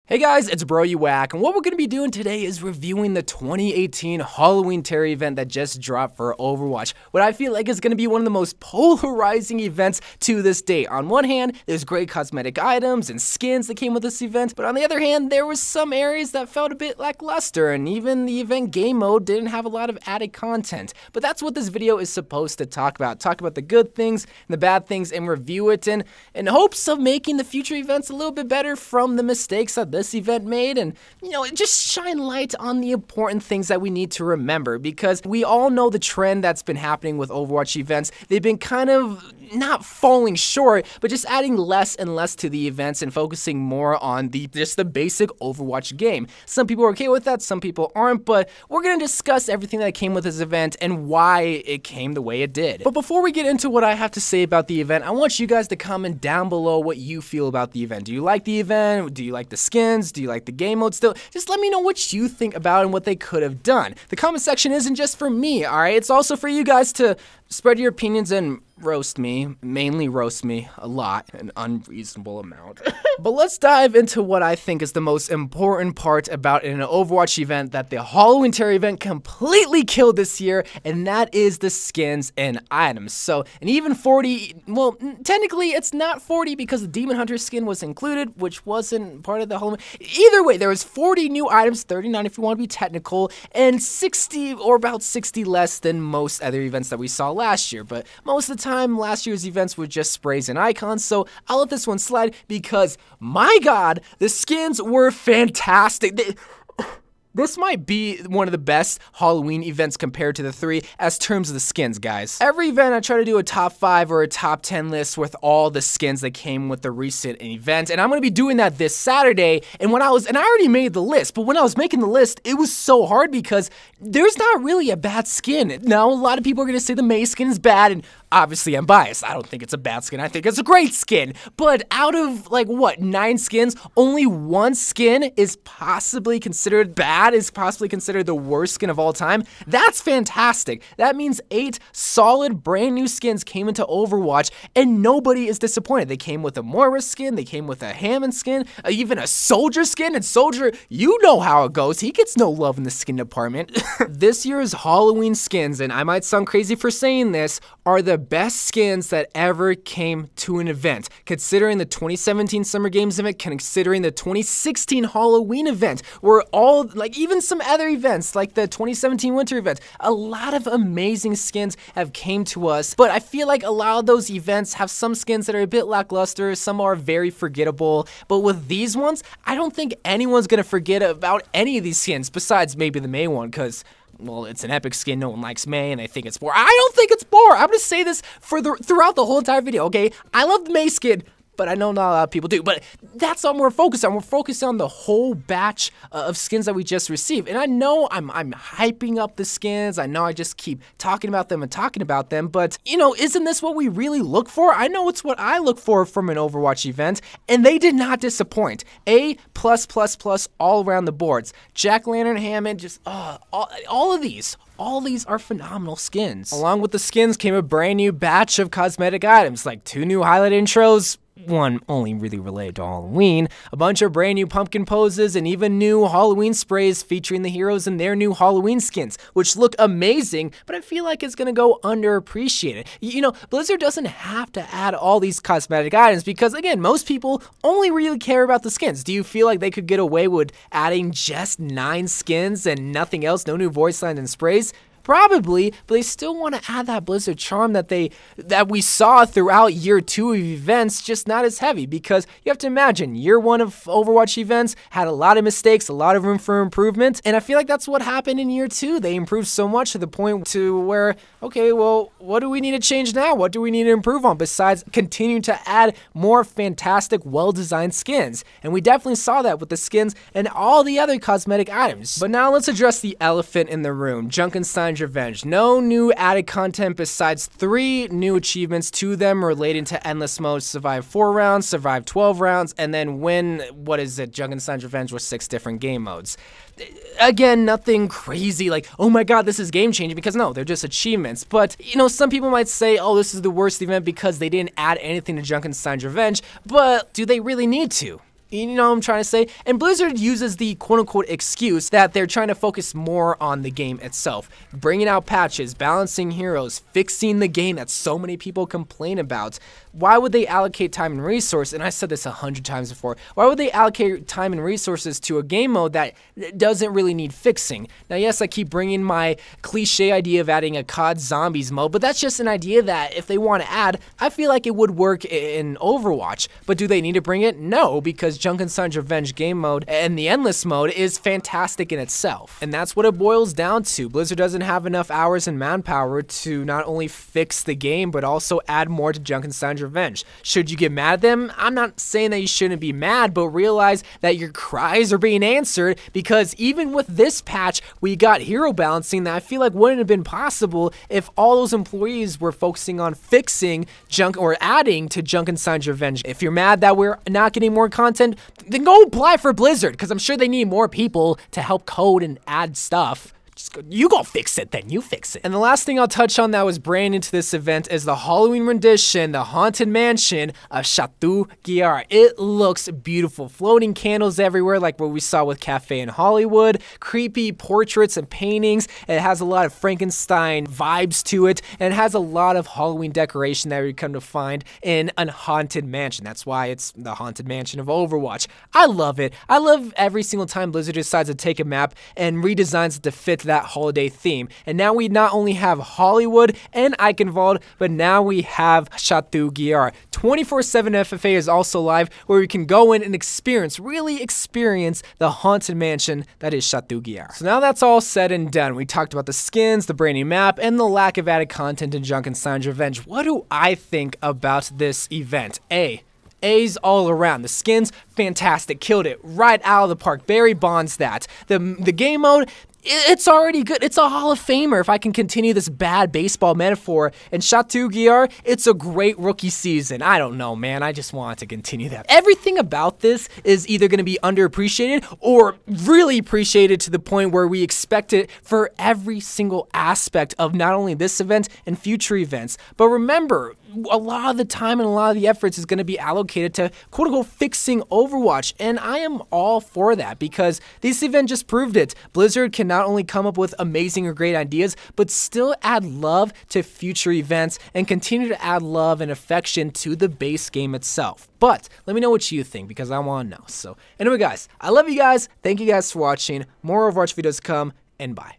Hey guys, it's Bro You Whack, and what we're going to be doing today is reviewing the 2018 Halloween Terror event that just dropped for Overwatch. What I feel like is going to be one of the most polarizing events to this day. On one hand, there's great cosmetic items and skins that came with this event, but on the other hand, there was some areas that felt a bit lackluster, and even the event game mode didn't have a lot of added content. But that's what this video is supposed to talk about the good things and the bad things and review it in hopes of making the future events a little bit better from the mistakes that this event made, and just shine light on the important things that we need to remember, because we all know the trend that's been happening with Overwatch events. They've been kind of not falling short, but just adding less and less to the events and focusing more on just the basic Overwatch game. Some people are okay with that, some people aren't, but we're going to discuss everything that came with this event and why it came the way it did. But before we get into what I have to say about the event, I want you guys to comment down below what you feel about the event. Do you like the event? Do you like the skins? Do you like the game mode still? Just let me know what you think about and what they could have done. The comment section isn't just for me, alright? It's also for you guys to spread your opinions and roast me, mainly roast me a lot, an unreasonable amount. But let's dive into what I think is the most important part about an Overwatch event that the Halloween Terror event completely killed this year, and that is the skins and items. So, and even 40, well, technically it's not 40 because the Demon Hunter skin was included, which wasn't part of the Halloween. Either way, there was 40 new items, 39 if you want to be technical, and 60 or about 60 less than most other events that we saw last year. But most of the time, last year's events were just sprays and icons, so I'll let this one slide because, my god, the skins were fantastic. This might be one of the best Halloween events compared to the three as terms of the skins, guys. Every event I try to do a top 5 or a top 10 list with all the skins that came with the recent event, and I'm going to be doing that this Saturday. And I already made the list, but when I was making the list, it was so hard because there's not really a bad skin. Now, a lot of people are going to say the Mei skin is bad, and obviously I'm biased. I don't think it's a bad skin. I think it's a great skin. But out of, like, what, 9 skins, only 1 skin is possibly considered bad, is possibly considered the worst skin of all time. That's fantastic. That means 8 solid brand new skins came into Overwatch and nobody is disappointed. They came with a Moira skin, they came with a Hammond skin, even a Soldier skin, and Soldier, you know how it goes. He gets no love in the skin department. This year's Halloween skins, and I might sound crazy for saying this, are the best skins that ever came to an event. Considering the 2017 Summer Games event, considering the 2016 Halloween event, where all, like, even some other events, like the 2017 Winter event, a lot of amazing skins have came to us, but I feel like a lot of those events have some skins that are a bit lackluster, some are very forgettable, but with these ones, I don't think anyone's gonna forget about any of these skins, besides maybe the Mei one, because, well, it's an epic skin, no one likes Mei, and they think it's boring. I don't think it's boring. I'm gonna say this throughout the whole entire video, okay? I love the Mei skin, but I know not a lot of people do. But that's what we're focused on. We're focused on the whole batch of skins that we just received. And I know I'm hyping up the skins. I know I just keep talking about them, but, isn't this what we really look for? I know it's what I look for from an Overwatch event, and they did not disappoint. A+++ all around the boards. Jack-O-Lantern, Hammond, just, all of these. All these are phenomenal skins. Along with the skins came a brand new batch of cosmetic items, like 2 new highlight intros, one only really related to Halloween, a bunch of brand new pumpkin poses, and even new Halloween sprays featuring the heroes in their new Halloween skins, which look amazing, but I feel like it's gonna go underappreciated. Blizzard doesn't have to add all these cosmetic items because, again, most people only really care about the skins. Do you feel like they could get away with adding just 9 skins and nothing else, no new voice lines and sprays? Probably, but they still want to add that Blizzard charm that we saw throughout year 2 of events, just not as heavy, because you have to imagine, year 1 of Overwatch events had a lot of mistakes, a lot of room for improvement, and I feel like that's what happened in year 2. They improved so much to the point to where, okay, well, what do we need to change now? What do we need to improve on besides continuing to add more fantastic, well-designed skins? And we definitely saw that with the skins and all the other cosmetic items. But now let's address the elephant in the room, Junkenstein's Revenge. No new added content besides 3 new achievements, 2 of them relating to endless mode, survive 4 rounds, survive 12 rounds, and then win, Junkenstein's Revenge with 6 different game modes. Again, nothing crazy like, oh my god, this is game changing, because no, they're just achievements. But, some people might say, oh, this is the worst event because they didn't add anything to Junkenstein's Revenge, but do they really need to? You know what I'm trying to say? And Blizzard uses the quote-unquote excuse that they're trying to focus more on the game itself, bringing out patches, balancing heroes, fixing the game that so many people complain about. Why would they allocate time and resource? And I said this 100 times before. Why would they allocate time and resources to a game mode that doesn't really need fixing? Now, yes, I keep bringing my cliche idea of adding a COD Zombies mode, but that's just an idea that if they want to add, I feel like it would work in Overwatch. But do they need to bring it? No, because Junkenstein's Revenge game mode and the Endless mode is fantastic in itself. And that's what it boils down to. Blizzard doesn't have enough hours and manpower to not only fix the game, but also add more to Junkenstein's Revenge. Should you get mad at them? I'm not saying that you shouldn't be mad, but realize that your cries are being answered, because even with this patch, we got hero balancing that I feel like wouldn't have been possible if all those employees were focusing on fixing or adding to Junkenstein's Revenge. If you're mad that we're not getting more content, then go apply for Blizzard, because I'm sure they need more people to help code and add stuff. You go fix it then, you fix it. And the last thing I'll touch on that was brand into this event is the Halloween rendition, the Haunted Mansion of Chateau Guillard. It looks beautiful. Floating candles everywhere like what we saw with Cafe in Hollywood, creepy portraits and paintings. It has a lot of Frankenstein vibes to it, and it has a lot of Halloween decoration that we come to find in a Haunted Mansion. That's why it's the Haunted Mansion of Overwatch. I love it. I love every single time Blizzard decides to take a map and redesigns it to fit that holiday theme. And now we not only have Hollywood and Eichenwald, but now we have Chateau Guillard. 24/7 FFA is also live, where we can go in and really experience the Haunted Mansion that is Chateau Guillard. So now that's all said and done. We talked about the skins, the brand new map, and the lack of added content in Junkenstein's Revenge. What do I think about this event? A's all around. The skins, fantastic. Killed it right out of the park. Barry Bonds that. The game mode, it's already good. It's a Hall of Famer, if I can continue this bad baseball metaphor. And Chateau Guillard, it's a great rookie season. I don't know, man. I just want to continue that. Everything about this is either going to be underappreciated or really appreciated to the point where we expect it for every single aspect of not only this event and future events. But remember, a lot of the time and a lot of the efforts is going to be allocated to quote-unquote fixing Overwatch, and I am all for that, because this event just proved it. Blizzard can not only come up with amazing or great ideas, but still add love to future events and continue to add love and affection to the base game itself. But let me know what you think, because I want to know. So anyway, guys, I love you guys. Thank you guys for watching. More Overwatch videos to come, and bye.